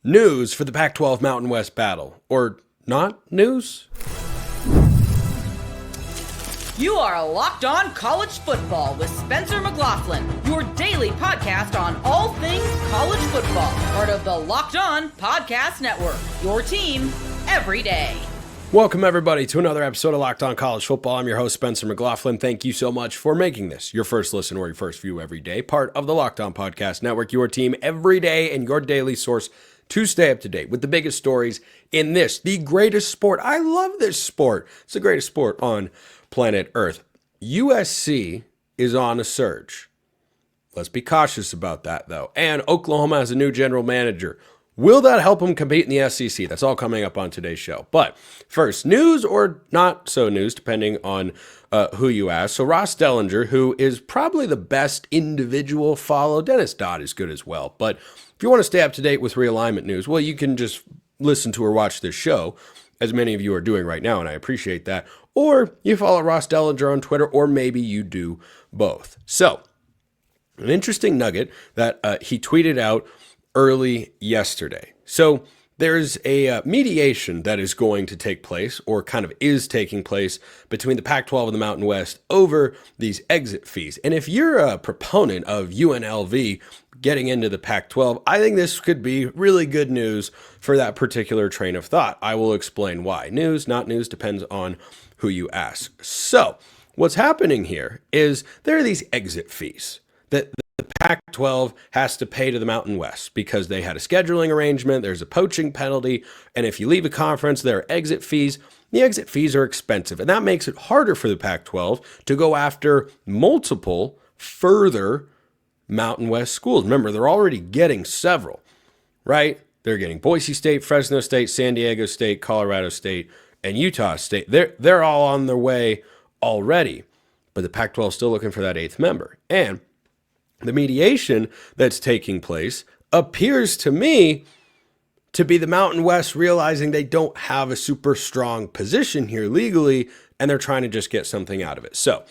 news for the Pac-12 Mountain West battle. Or not news? You are Locked On College Football with Spencer McLaughlin, your daily podcast on all things college football. Part of the Locked On Podcast Network, your team every day. Welcome, everybody, to another episode of Locked On College Football. I'm your host, Spencer McLaughlin. Thank you so much for making this your first listen or your first view every day. Part of the Locked On Podcast Network, your team every day and your daily source to stay up to date with the biggest stories in this, the greatest sport. I love this sport. It's the greatest sport on planet Earth. USC is on a surge. Let's be cautious about that, though. And Oklahoma has a new general manager. Will that help them compete in the SEC? That's all coming up on today's show. But first, news or not so news, depending on who you ask. So Ross Dellinger, who is probably the best individual follow. Dennis Dodd is good as well. But if you want to stay up to date with realignment news, well, you can just listen to or watch this show, as many of you are doing right now, and I appreciate that. Or you follow Ross Dellinger on Twitter, or maybe you do both. So, an interesting nugget that he tweeted out early yesterday. So, there's a mediation that is going to take place, or kind of is taking place, between the Pac-12 and the Mountain West over these exit fees. And if you're a proponent of UNLV getting into the Pac-12, I think this could be really good news for that particular train of thought. I will explain why. News, not news, depends on who you ask. So, what's happening here is there are these exit fees that the Pac-12 has to pay to the Mountain West because they had a scheduling arrangement, there's a poaching penalty, and if you leave a conference, there are exit fees. The exit fees are expensive, and that makes it harder for the Pac-12 to go after multiple further Mountain West schools. Remember, they're already getting several, right? They're getting Boise State, Fresno State, San Diego State, Colorado State, and Utah State. They're all on their way already, but the Pac-12 is still looking for that eighth member. And the mediation that's taking place appears to me to be the Mountain West realizing they don't have a super strong position here legally, and they're trying to just get something out of it. So,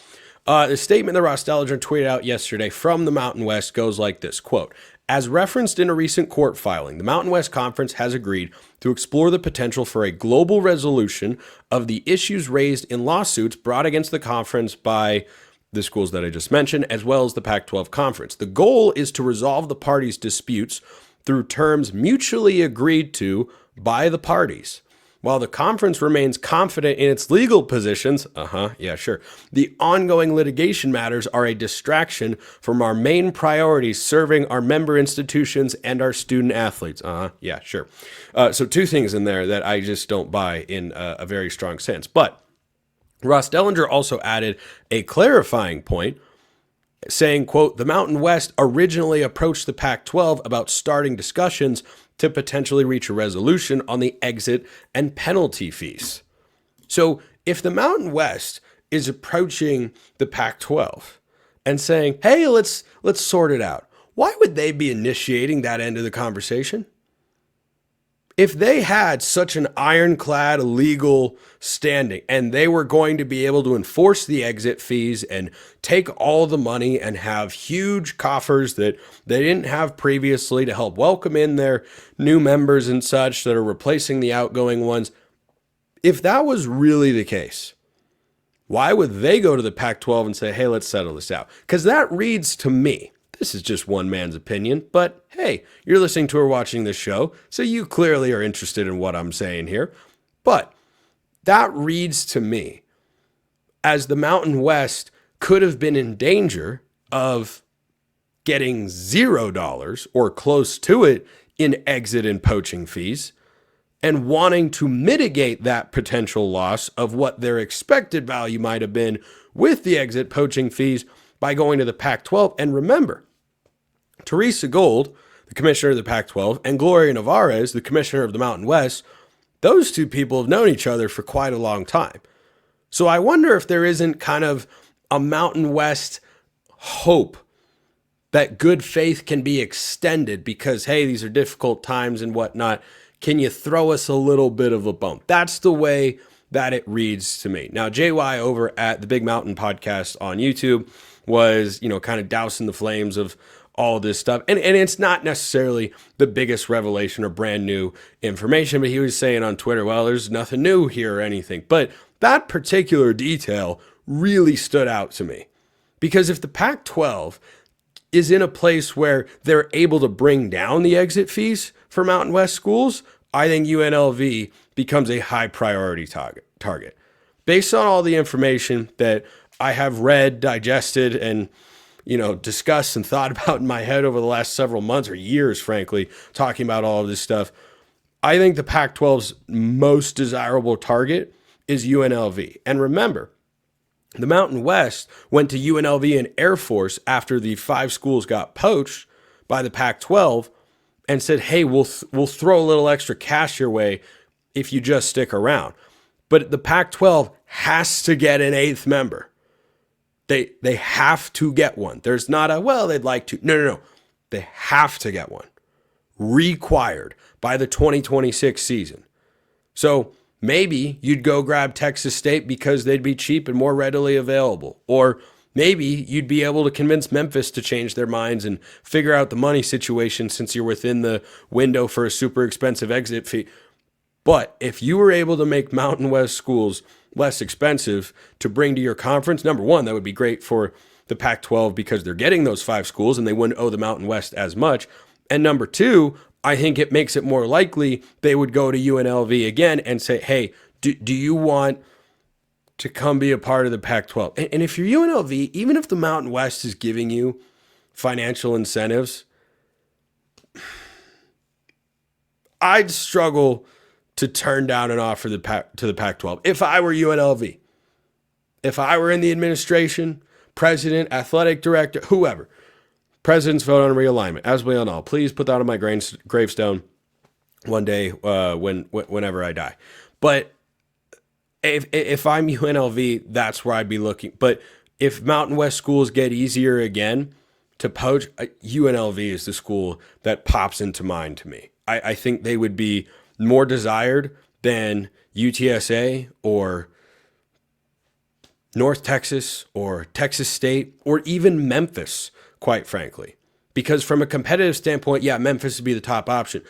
the statement that Ross Dellinger tweeted out yesterday from the Mountain West goes like this, quote, "As referenced in a recent court filing, the Mountain West Conference has agreed to explore the potential for a global resolution of the issues raised in lawsuits brought against the conference by the schools that I just mentioned, as well as the Pac-12 Conference. The goal is to resolve the parties' disputes through terms mutually agreed to by the parties. While the conference remains confident in its legal positions, the ongoing litigation matters are a distraction from our main priorities serving our member institutions and our student athletes." So two things in there that I just don't buy in a very strong sense. But Ross Dellinger also added a clarifying point, saying, quote, "The Mountain West originally approached the Pac-12 about starting discussions to potentially reach a resolution on the exit and penalty fees." So if the Mountain West is approaching the Pac-12 and saying, hey, let's sort it out, why would they be initiating that end of the conversation? If they had such an ironclad legal standing and they were going to be able to enforce the exit fees and take all the money and have huge coffers that they didn't have previously to help welcome in their new members and such that are replacing the outgoing ones, if that was really the case, why would they go to the Pac-12 and say, hey, let's settle this out? Because that reads to me, this is just one man's opinion, but hey, you're listening to or watching this show, so you clearly are interested in what I'm saying here. But that reads to me as the Mountain West could have been in danger of getting $0 or close to it in exit and poaching fees and wanting to mitigate that potential loss of what their expected value might have been with the exit poaching fees by going to the Pac-12. And remember, Teresa Gold, the commissioner of the Pac-12, and Gloria Nevarez, the commissioner of the Mountain West, those two people have known each other for quite a long time. So I wonder if there isn't kind of a Mountain West hope that good faith can be extended because, hey, these are difficult times and whatnot. Can you throw us a little bit of a bump? That's the way that it reads to me. Now, JY over at the Big Mountain Podcast on YouTube was, kind of dousing the flames of all this stuff. And it's not necessarily the biggest revelation or brand new information, but he was saying on Twitter, well, there's nothing new here or anything. But that particular detail really stood out to me. Because if the Pac-12 is in a place where they're able to bring down the exit fees for Mountain West schools, I think UNLV becomes a high priority target. Based on all the information that I have read, digested, and discussed and thought about in my head over the last several months or years, frankly, talking about all of this stuff, I think the Pac-12's most desirable target is UNLV. And remember, the Mountain West went to UNLV and Air Force after the 5 schools got poached by the Pac-12 and said, hey, we'll throw a little extra cash your way if you just stick around. But the Pac-12 has to get an 8th member. They have to get one. There's not a, well, they'd like to. No. They have to get one. Required by the 2026 season. So maybe you'd go grab Texas State because they'd be cheap and more readily available. Or maybe you'd be able to convince Memphis to change their minds and figure out the money situation since you're within the window for a super expensive exit fee. But if you were able to make Mountain West schools less expensive to bring to your conference, number one, that would be great for the Pac-12 because they're getting those 5 schools and they wouldn't owe the Mountain West as much. And number two, I think it makes it more likely they would go to UNLV again and say, hey, do you want to come be a part of the Pac-12? And if you're UNLV, even if the Mountain West is giving you financial incentives, I'd struggle to turn down an offer to the Pac-12. If I were UNLV, if I were in the administration, president, athletic director, whoever, president's vote on realignment, as we all know, please put that on my gravestone one day whenever I die. But if I'm UNLV, that's where I'd be looking. But if Mountain West schools get easier again to poach, UNLV is the school that pops into mind to me. I think they would be more desired than UTSA or North Texas or Texas State or even Memphis, quite frankly. Because from a competitive standpoint, yeah, Memphis would be the top option.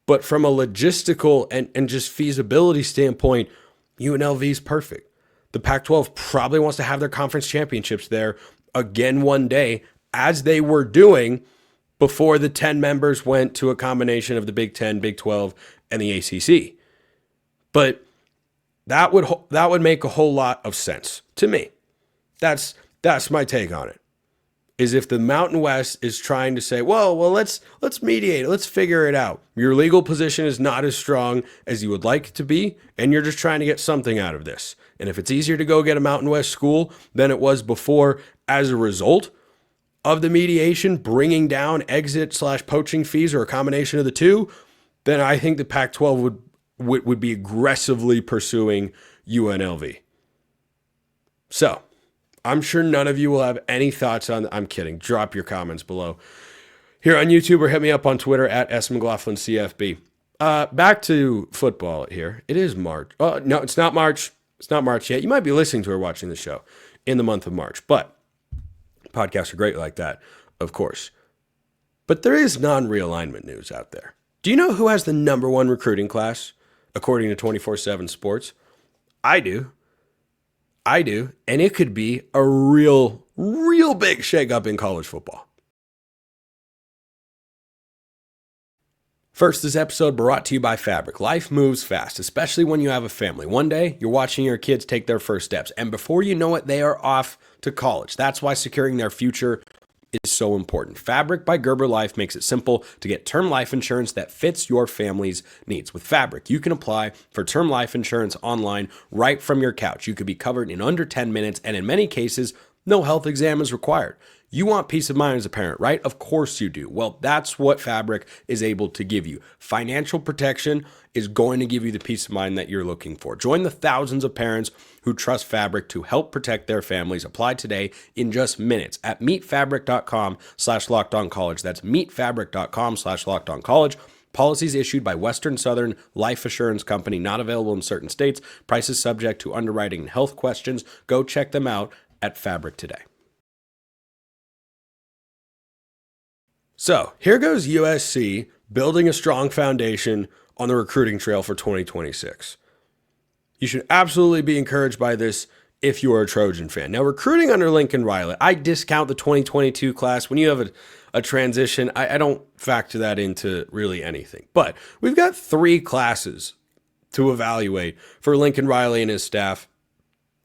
But from a logistical and just feasibility standpoint, UNLV is perfect. The Pac-12 probably wants to have their conference championships there again one day, as they were doing before the 10 members went to a combination of the Big 10, Big 12, and the ACC. But that would make a whole lot of sense to me. That's my take on it. Is if the Mountain West is trying to say, well, let's mediate, let's figure it out. Your legal position is not as strong as you would like it to be, and you're just trying to get something out of this. And if it's easier to go get a Mountain West school than it was before as a result of the mediation bringing down exit/poaching fees or a combination of the two, then I think the Pac-12 would be aggressively pursuing UNLV. So I'm sure none of you will have any thoughts on. I'm kidding. Drop your comments below here on YouTube or hit me up on Twitter at smclaughlincfb. Back to football here. It is March. Oh, no, it's not March. It's not March yet. You might be listening to or watching the show in the month of March, but podcasts are great like that, of course. But there is non-realignment news out there. Do you know who has the #1 recruiting class, according to 24/7 Sports? I do. And it could be a real big shakeup in college football. First, this episode brought to you by Fabric. Life moves fast, especially when you have a family. One day, you're watching your kids take their first steps, and before you know it, they are off to college. That's why securing their future is so important. Fabric by Gerber Life makes it simple to get term life insurance that fits your family's needs. With Fabric, you can apply for term life insurance online right from your couch. You could be covered in under 10 minutes, and in many cases, no health exam is required. You want peace of mind as a parent, right? Of course you do. Well, that's what Fabric is able to give you. Financial protection is going to give you the peace of mind that you're looking for. Join the thousands of parents who trust Fabric to help protect their families. Apply today in just minutes at meetfabric.com/lockedoncollege. That's meetfabric.com/lockedoncollege. Policies issued by Western Southern Life Assurance Company, not available in certain states. Prices subject to underwriting and health questions. Go check them out at Fabric today. So here goes USC building a strong foundation on the recruiting trail for 2026. You should absolutely be encouraged by this if you are a Trojan fan. Now, recruiting under Lincoln Riley, I discount the 2022 class. When you have a transition, I don't factor that into really anything. But we've got 3 classes to evaluate for Lincoln Riley and his staff,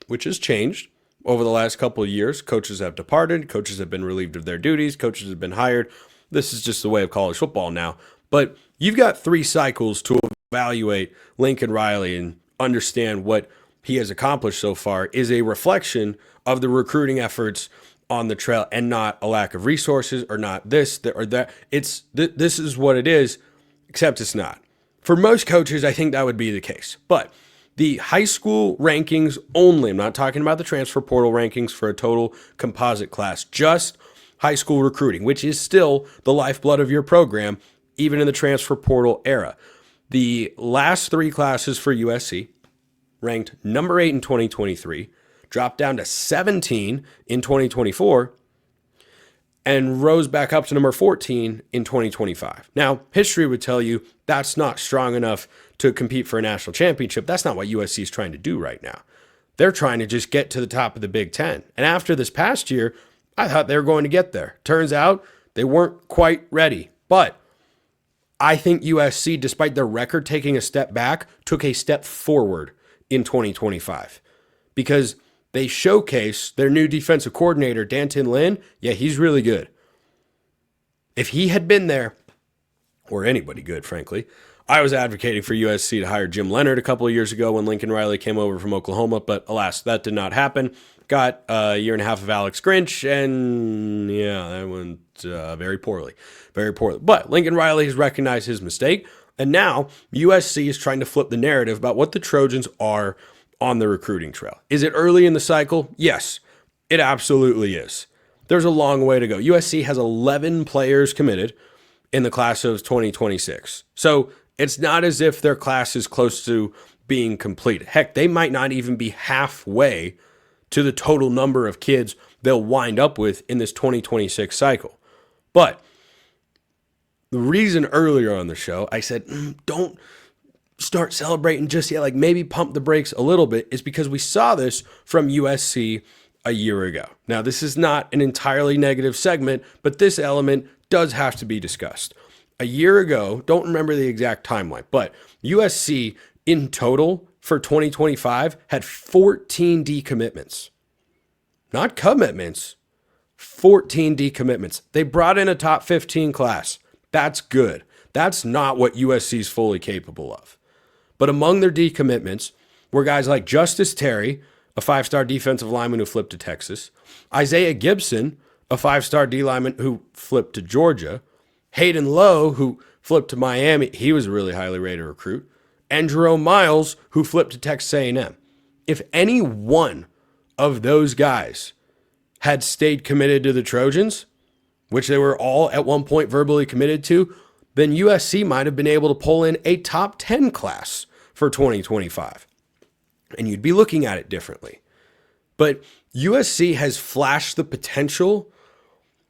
which has changed over the last couple of years. Coaches have departed. Coaches have been relieved of their duties. Coaches have been hired. This is just the way of college football now. But you've got 3 cycles to evaluate Lincoln Riley and understand what he has accomplished so far is a reflection of the recruiting efforts on the trail and not a lack of resources or not this or that. This is what it is, except it's not. For most coaches, I think that would be the case. But the high school rankings only, I'm not talking about the transfer portal rankings for a total composite class, just high school recruiting, which is still the lifeblood of your program, even in the transfer portal era. The last 3 classes for USC ranked number 8 in 2023, dropped down to 17 in 2024, and rose back up to number 14 in 2025. Now, history would tell you that's not strong enough to compete for a national championship. That's not what USC is trying to do right now. They're trying to just get to the top of the Big Ten. And after this past year, I thought they were going to get there. Turns out they weren't quite ready. But I think USC, despite their record taking a step back, took a step forward in 2025 because they showcase their new defensive coordinator, Danton Lynn. Yeah, he's really good. If he had been there, or anybody good, frankly, I was advocating for USC to hire Jim Leonard a couple of years ago when Lincoln Riley came over from Oklahoma, but alas, that did not happen. Got a year and a half of Alex Grinch, and yeah, that went very poorly. Very poorly. But Lincoln Riley has recognized his mistake, and now USC is trying to flip the narrative about what the Trojans are on the recruiting trail. Is it early in the cycle? Yes, it absolutely is. There's a long way to go. USC has 11 players committed in the class of 2026. So it's not as if their class is close to being completed. Heck, they might not even be halfway to the total number of kids they'll wind up with in this 2026 cycle. But the reason earlier on the show I said, don't start celebrating just yet, like maybe pump the brakes a little bit, is because we saw this from USC a year ago. Now, this is not an entirely negative segment, but this element does have to be discussed. A year ago, don't remember the exact timeline, but USC in total for 2025 had 14 decommitments. Not commitments, 14 decommitments. They brought in a top 15 class. That's good. That's not what USC is fully capable of. But among their decommitments were guys like Justice Terry, a 5-star defensive lineman who flipped to Texas, Isaiah Gibson, a 5-star D lineman who flipped to Georgia, Hayden Lowe, who flipped to Miami. He was a really highly rated recruit. And Jerome Miles, who flipped to Texas A&M. If any one of those guys had stayed committed to the Trojans, which they were all at one point verbally committed to, then USC might have been able to pull in a top 10 class for 2025. And you'd be looking at it differently. But USC has flashed the potential,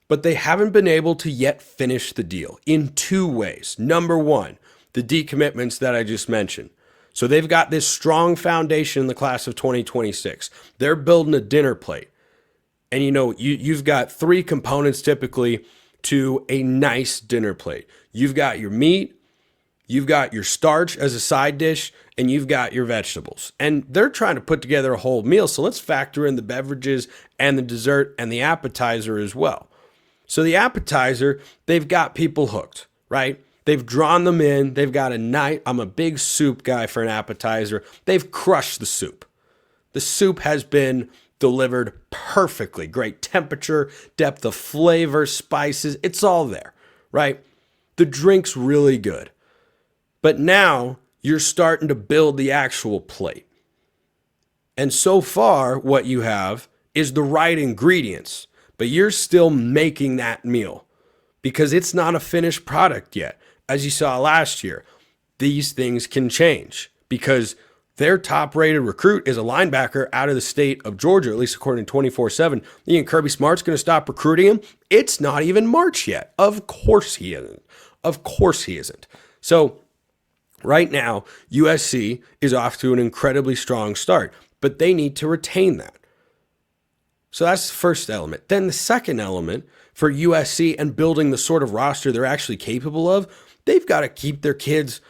but they haven't been able to yet finish the deal in 2 ways. Number one, the decommitments that I just mentioned. So they've got this strong foundation in the class of 2026. They're building a dinner plate. And you've got 3 components typically to a nice dinner plate. You've got your meat, you've got your starch as a side dish, and you've got your vegetables. And they're trying to put together a whole meal. So let's factor in the beverages and the dessert and the appetizer as well. So the appetizer, they've got people hooked, right? They've drawn them in. They've got a night. I'm a big soup guy for an appetizer. They've crushed the soup. The soup has been delivered perfectly. Great temperature, depth of flavor, spices. It's all there, right? The drink's really good. But now you're starting to build the actual plate. And so far, what you have is the right ingredients, but you're still making that meal because it's not a finished product yet. As you saw last year, these things can change because Their top-rated recruit is a linebacker out of the state of Georgia, at least according to 24/7. You think Kirby Smart's going to stop recruiting him? It's not even March yet. Of course he isn't. Of course he isn't. So right now, USC is off to an incredibly strong start, but they need to retain that. So that's the first element. Then the second element for USC and building the sort of roster they're actually capable of, they've got to keep their kids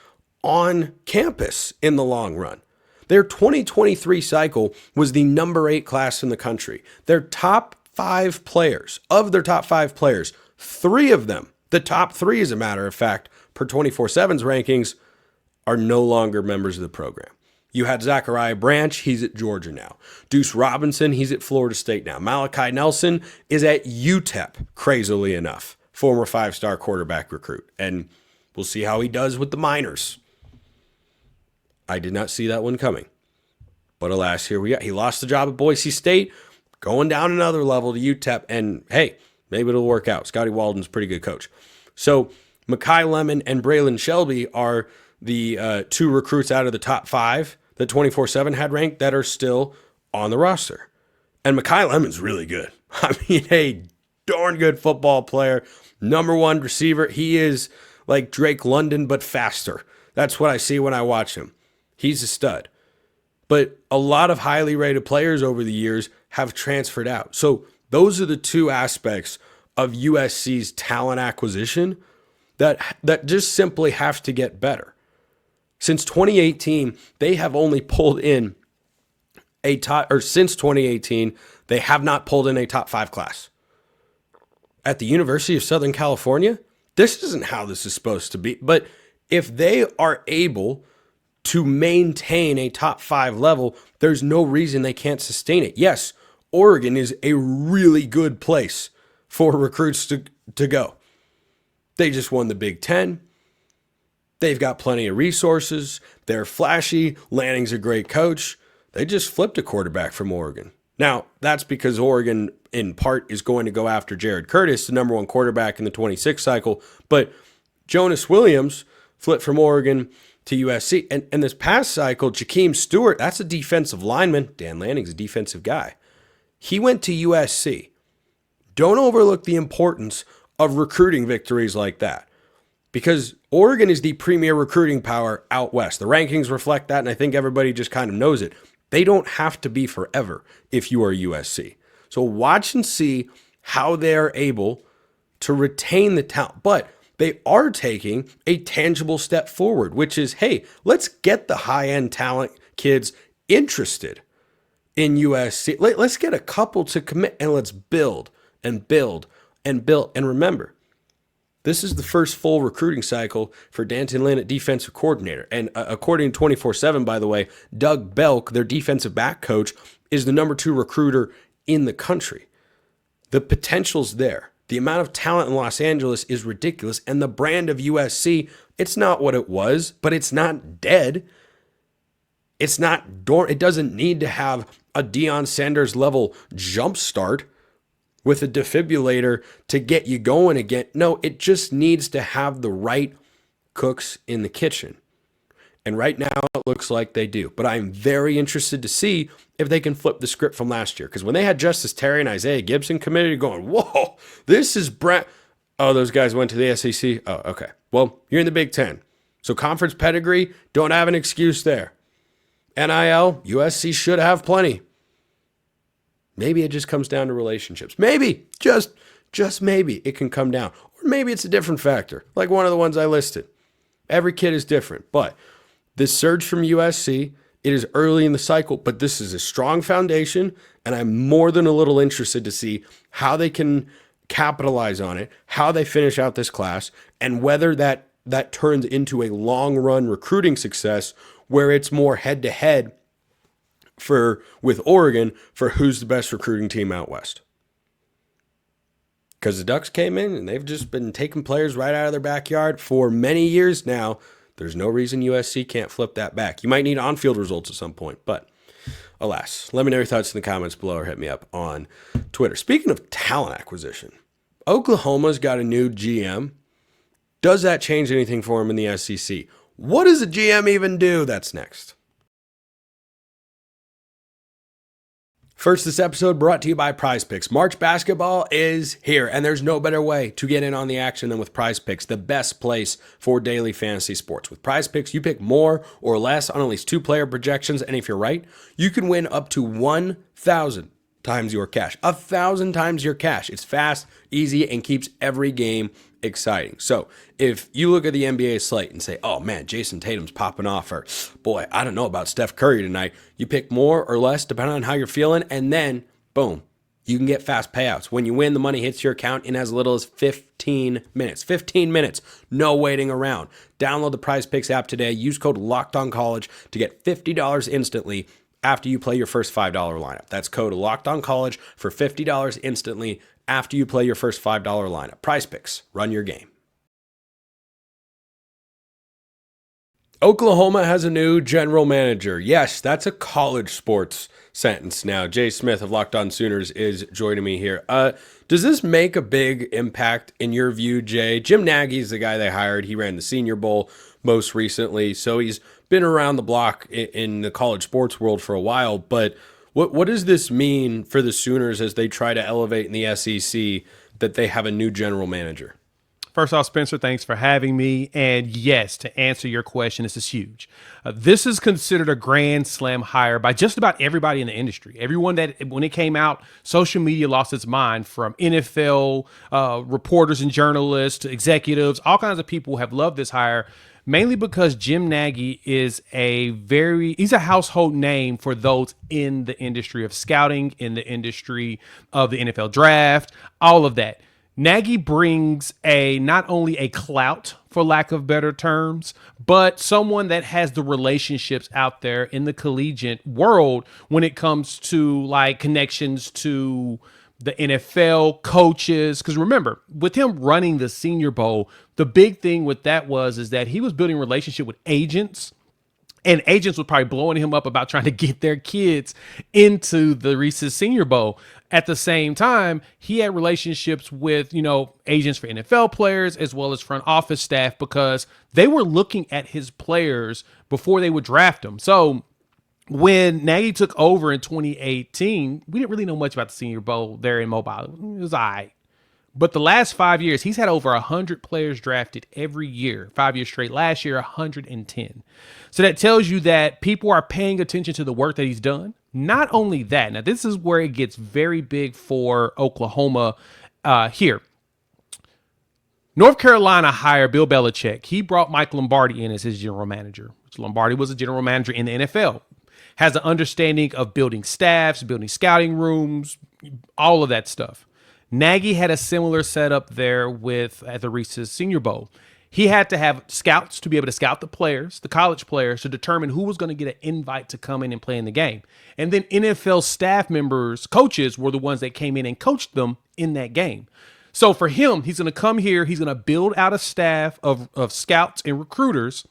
on campus in the long run. Their 2023 cycle was the number 8 class in the country. Their top 5 players, of their top 5 players, 3 of them, the top 3 as a matter of fact, per 24/7's rankings, are no longer members of the program. You had Zachariah Branch, he's at Georgia now. Deuce Robinson, he's at Florida State now. Malachi Nelson is at UTEP, crazily enough, former 5-star quarterback recruit. And we'll see how he does with the minors. I did not see that one coming. But alas, here we are. He lost the job at Boise State, going down another level to UTEP. And hey, maybe it'll work out. Scotty Walden's a pretty good coach. So Mekhi Lemon and Braylon Shelby are the 2 recruits out of the top 5 that 24/7 had ranked that are still on the roster. And Mekhi Lemon's really good. I mean, a darn good football player. Number 1 receiver. He is like Drake London, but faster. That's what I see when I watch him. He's a stud. But a lot of highly rated players over the years have transferred out. So those are the 2 aspects of USC's talent acquisition that just simply have to get better. Since 2018, they have only pulled in since 2018, they have not pulled in a top 5 class. At the University of Southern California, this isn't how this is supposed to be. But if they are able to maintain a top 5 level, there's no reason they can't sustain it. Yes, Oregon is a really good place for recruits to go. They just won the Big Ten. They've got plenty of resources. They're flashy. Lanning's a great coach. They just flipped a quarterback from Oregon. Now, that's because Oregon, in part, is going to go after Jared Curtis, the number 1 quarterback in the 26 cycle. But Jonas Williams flipped from Oregon to USC. And this past cycle, Jakeem Stewart, that's a defensive lineman. Dan Lanning's a defensive guy. He went to USC. Don't overlook the importance of recruiting victories like that, because Oregon is the premier recruiting power out west. The rankings reflect that, and I think everybody just kind of knows it. They don't have to be forever if you are USC. So watch and see how they're able to retain the talent. But they are taking a tangible step forward, which is, hey, let's get the high-end talent kids interested in USC. Let's get a couple to commit, and let's build and build and build. And remember, this is the first full recruiting cycle for Danton Lynn at defensive coordinator. And according to 24/7, by the way, Doug Belk, their defensive back coach, is the number 2 recruiter in the country. The potential's there. The amount of talent in Los Angeles is ridiculous. And the brand of USC, it's not what it was, but it's not dead. It's not dormant. It doesn't need to have a Deion Sanders level jump start with a defibrillator to get you going again. No, it just needs to have the right cooks in the kitchen. And right now it looks like they do. But I'm very interested to see if they can flip the script from last year. Because when they had Justice Terry and Isaiah Gibson committed, going, whoa, this is Brent. Oh, those guys went to the SEC? Oh, okay. Well, you're in the Big Ten. So conference pedigree, don't have an excuse there. NIL, USC should have plenty. Maybe it just comes down to relationships. Maybe, just maybe it can come down. Or maybe it's a different factor, like one of the ones I listed. Every kid is different. But this surge from USC, it is early in the cycle, but this is a strong foundation, and I'm more than a little interested to see how they can capitalize on it, how they finish out this class, and whether that turns into a long-run recruiting success where it's more head-to-head with Oregon for who's the best recruiting team out west. Because the Ducks came in and they've just been taking players right out of their backyard for many years now. There's no reason USC can't flip that back. You might need on-field results at some point, but alas. Let me know your thoughts in the comments below or hit me up on Twitter. Speaking of talent acquisition, Oklahoma's got a new GM. Does that change anything for him in the SEC? What does a GM even do? That's next. First, this episode brought to you by Prize Picks. March basketball is here, and there's no better way to get in on the action than with Prize Picks, the best place for daily fantasy sports. With Prize Picks, you pick more or less on at least 2-player projections, and if you're right, you can win up to 1,000 times your cash. 1,000 times your cash. It's fast, easy, and keeps every game exciting. So if you look at the NBA slate and say, oh man, Jason Tatum's popping off, or boy, I don't know about Steph Curry tonight, you pick more or less depending on how you're feeling, and then boom, you can get fast payouts. When you win, the money hits your account in as little as 15 minutes. 15 minutes, no waiting around. Download the Prize Picks app today. Use code LOCKEDONCollege to get $50 instantly after you play your first $5 lineup. That's code LOCKEDONCollege for $50 instantly after you play your first $5 lineup. Prize Picks, run your game. Oklahoma has a new general manager. Yes, that's a college sports sentence now. Jay Smith of Locked On Sooners is joining me here. Does this make a big impact in your view, Jay? Jim Nagy is the guy they hired. He ran the Senior Bowl most recently, so he's been around the block in the college sports world for a while. But what does this mean for the Sooners as they try to elevate in the SEC that they have a new general manager? First off, Spencer, thanks for having me. And yes, to answer your question, this is huge. This is considered a grand slam hire by just about everybody in the industry. Everyone that, when it came out, social media lost its mind, from NFL reporters and journalists to executives. All kinds of people have loved this hire, mainly because Jim Nagy is he's a household name for those in the industry of scouting, in the industry of the NFL draft, all of that. Nagy brings not only a clout, for lack of better terms, but someone that has the relationships out there in the collegiate world when it comes to like connections to the NFL coaches. Because remember, with him running the Senior Bowl, the big thing with that is that he was building a relationship with agents. And agents were probably blowing him up about trying to get their kids into the Reese's Senior Bowl. At the same time, he had relationships with, agents for NFL players as well as front office staff, because they were looking at his players before they would draft them. So when Nagy took over in 2018, we didn't really know much about the Senior Bowl there in Mobile. It was all right. But the last 5 years, he's had over 100 players drafted every year, 5 years straight. Last year, 110. So that tells you that people are paying attention to the work that he's done. Not only that, now this is where it gets very big for Oklahoma here. North Carolina hired Bill Belichick. He brought Mike Lombardi in as his general manager. Lombardi was a general manager in the NFL. Has an understanding of building staffs, building scouting rooms, all of that stuff. Nagy had a similar setup there at the Reese's Senior Bowl. He had to have scouts to be able to scout the players, the college players, to determine who was going to get an invite to come in and play in the game. And then NFL staff members, coaches, were the ones that came in and coached them in that game. So for him, he's going to come here. He's going to build out a staff of scouts and recruiters.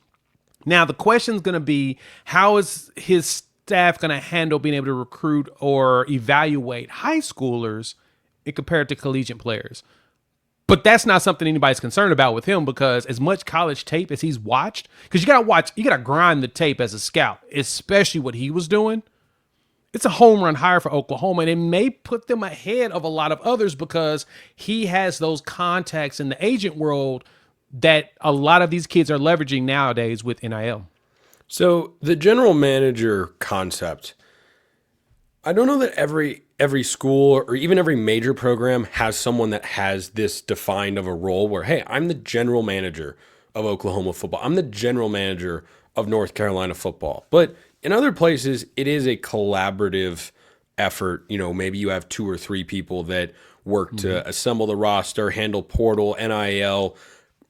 Now, the question is going to be, how is his staff going to handle being able to recruit or evaluate high schoolers compared to collegiate players? But that's not something anybody's concerned about with him, because as much college tape as he's watched, because you got to grind the tape as a scout, especially what he was doing. It's a home run hire for Oklahoma, and it may put them ahead of a lot of others because he has those contacts in the agent world that a lot of these kids are leveraging nowadays with NIL. So the general manager concept, I don't know that every school or even every major program has someone that has this defined of a role where, hey, I'm the general manager of Oklahoma football. I'm the general manager of North Carolina football. But in other places, it is a collaborative effort. Maybe you have 2 or 3 people that work to assemble the roster, handle portal, NIL,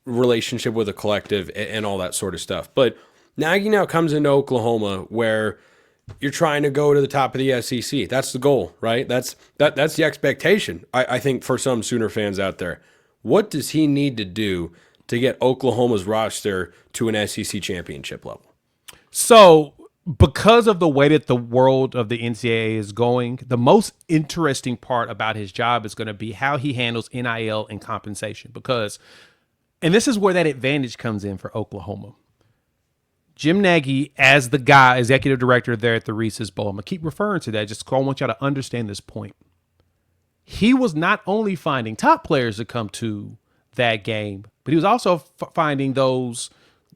relationship with a collective, and all that sort of stuff. But Nagy now comes into Oklahoma where you're trying to go to the top of the SEC. That's the goal, right? That's the expectation, I think, for some Sooner fans out there. What does he need to do to get Oklahoma's roster to an SEC championship level? So, because of the way that the world of the NCAA is going, the most interesting part about his job is going to be how he handles NIL and compensation. And this is where that advantage comes in for Oklahoma. Jim Nagy, as the guy, executive director there at the Reese's Bowl, I'm going to keep referring to that just because I want y'all to understand this point. He was not only finding top players to come to that game, but he was also finding those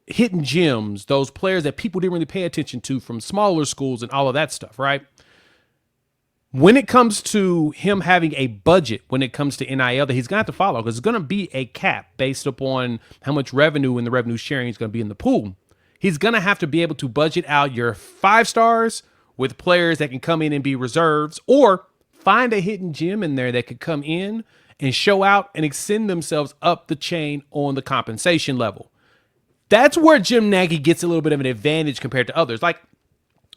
hidden gems, those players that people didn't really pay attention to from smaller schools and all of that stuff, right? When it comes to him having a budget, when it comes to NIL that he's going to have to follow, because it's going to be a cap based upon how much revenue and the revenue sharing is going to be in the pool. He's going to have to be able to budget out your 5 stars with players that can come in and be reserves, or find a hidden gem in there that could come in and show out and extend themselves up the chain on the compensation level. That's where Jim Nagy gets a little bit of an advantage compared to others. Like,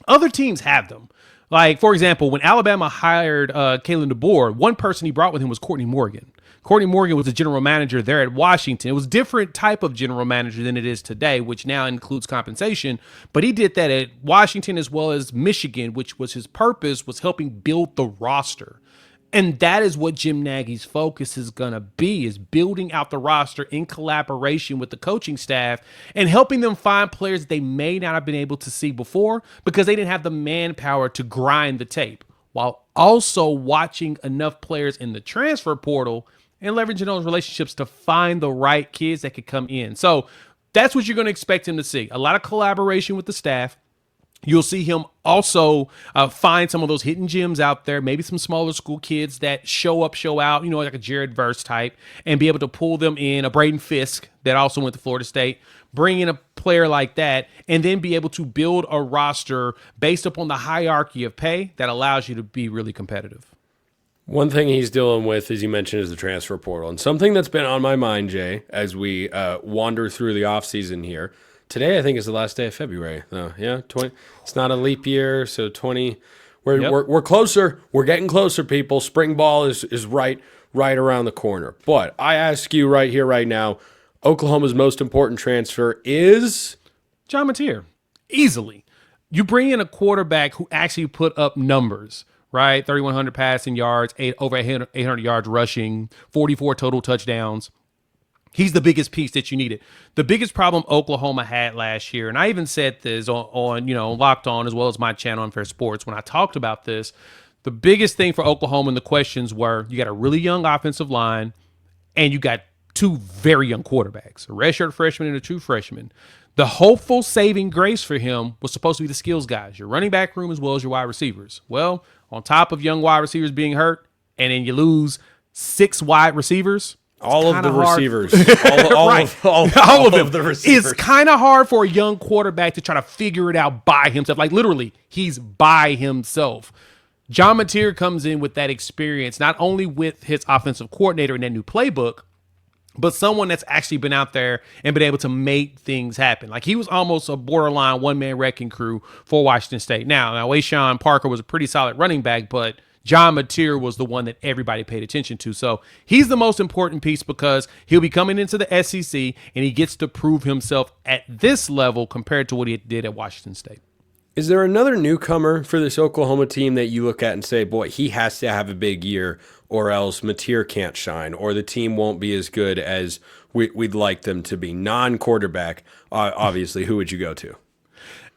other teams have them. Like, for example, when Alabama hired Kalen DeBoer, one person he brought with him was Courtney Morgan. Courtney Morgan was the general manager there at Washington. It was a different type of general manager than it is today, which now includes compensation. But he did that at Washington as well as Michigan, which was his purpose, was helping build the roster. And that is what Jim Nagy's focus is going to be, is building out the roster in collaboration with the coaching staff and helping them find players that they may not have been able to see before because they didn't have the manpower to grind the tape, while also watching enough players in the transfer portal and leveraging those relationships to find the right kids that could come in. So that's what you're going to expect him to see. A lot of collaboration with the staff. You'll see him also find some of those hidden gems out there, maybe some smaller school kids that show up, show out, like a Jared Verse type, and be able to pull them in, a Braden Fisk that also went to Florida State, bring in a player like that, and then be able to build a roster based upon the hierarchy of pay that allows you to be really competitive. One thing he's dealing with, as you mentioned, is the transfer portal. And something that's been on my mind, Jay, as we wander through the offseason here. Today, I think, is the last day of February. Yeah, 20. It's not a leap year, so 20. We're closer. We're getting closer, people. Spring ball is right around the corner. But I ask you right here, right now, Oklahoma's most important transfer is John Mateer. Easily. You bring in a quarterback who actually put up numbers, right? 3,100 passing yards, over 800 yards rushing, 44 total touchdowns. He's the biggest piece that you needed. The biggest problem Oklahoma had last year, and I even said this on Locked On as well as my channel Unfair Sports when I talked about this, the biggest thing for Oklahoma and the questions were you got a really young offensive line and you got 2 very young quarterbacks, a redshirt freshman and a true freshman. The hopeful saving grace for him was supposed to be the skills guys, your running back room as well as your wide receivers. Well, on top of young wide receivers being hurt, and then you lose 6 wide receivers, all of the receivers. All of the receivers. It's kind of hard for a young quarterback to try to figure it out by himself. Like, literally, he's by himself. John Mateer comes in with that experience, not only with his offensive coordinator and that new playbook, but someone that's actually been out there and been able to make things happen. Like, he was almost a borderline one-man wrecking crew for Washington State. Now Wayshawn Parker was a pretty solid running back, but John Mateer was the one that everybody paid attention to. So he's the most important piece because he'll be coming into the SEC and he gets to prove himself at this level compared to what he did at Washington State. Is there another newcomer for this Oklahoma team that you look at and say, boy, he has to have a big year or else Mateer can't shine or the team won't be as good as we'd like them to be? Non-quarterback, obviously, who would you go to?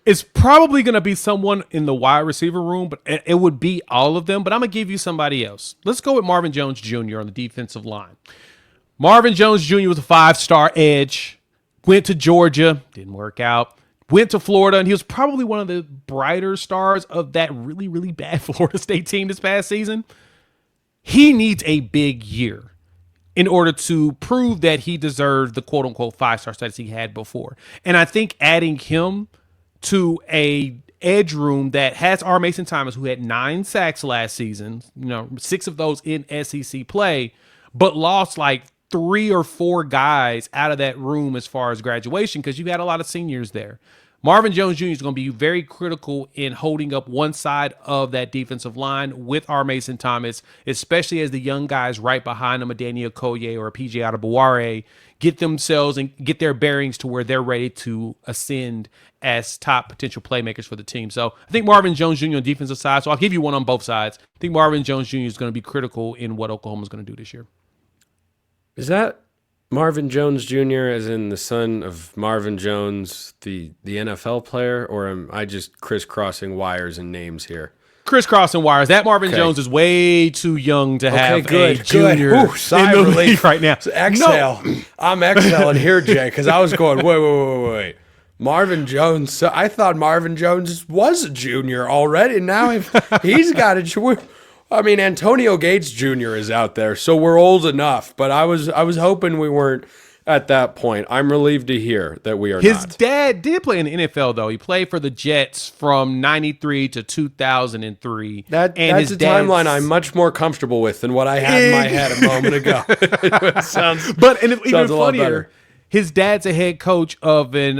It's probably going to be someone in the wide receiver room, but it would be all of them. But I'm going to give you somebody else. Let's go with Marvin Jones Jr. on the defensive line. Marvin Jones Jr. was a 5-star edge, went to Georgia, didn't work out, went to Florida, and he was probably one of the brighter stars of that really, really bad Florida State team this past season. He needs a big year in order to prove that he deserved the quote-unquote 5-star status he had before. And I think adding him to a edge room that has R. Mason Thomas, who had 9 sacks last season, 6 of those in SEC play, but lost like 3 or 4 guys out of that room as far as graduation because you had a lot of seniors there. Marvin Jones Jr. is going to be very critical in holding up one side of that defensive line with R. Mason Thomas, especially as the young guys right behind him, a Daniel Koye or a PJ Adebaware, get themselves and get their bearings to where they're ready to ascend as top potential playmakers for the team. So I think Marvin Jones Jr. on the defensive side, so I'll give you one on both sides. I think Marvin Jones Jr. is going to be critical in what Oklahoma is going to do this year. Is that Marvin Jones Jr. as in the son of Marvin Jones, the NFL player, or am I just crisscrossing wires and names here? Crisscrossing wires. That Marvin Jones is way too young to have a junior sigh in of the relief league right now. So exhale. No. I'm exhaling here, Jay, because I was going, wait. Marvin Jones. So I thought Marvin Jones was a junior already. Now if he's got a I mean, Antonio Gates Jr. is out there, so we're old enough. But I was hoping we weren't at that point. I'm relieved to hear that we are His not. dad did play in the NFL, though. He played for the Jets from 93 to 2003. That's a timeline I'm much more comfortable with than what I had in my head a moment ago. Even funnier, his dad's a head coach of an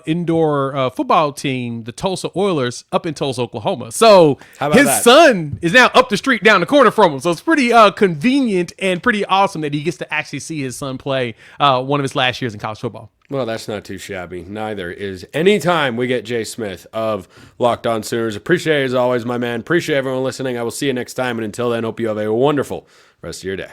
indoor football team, the Tulsa Oilers, up in Tulsa, Oklahoma. So his son is now up the street, down the corner from him. So it's pretty convenient and pretty awesome that he gets to actually see his son play one of his last years in college football. Well, that's not too shabby. Neither is any time we get Jay Smith of Locked On Sooners. Appreciate it as always, my man. Appreciate everyone listening. I will see you next time. And until then, hope you have a wonderful rest of your day.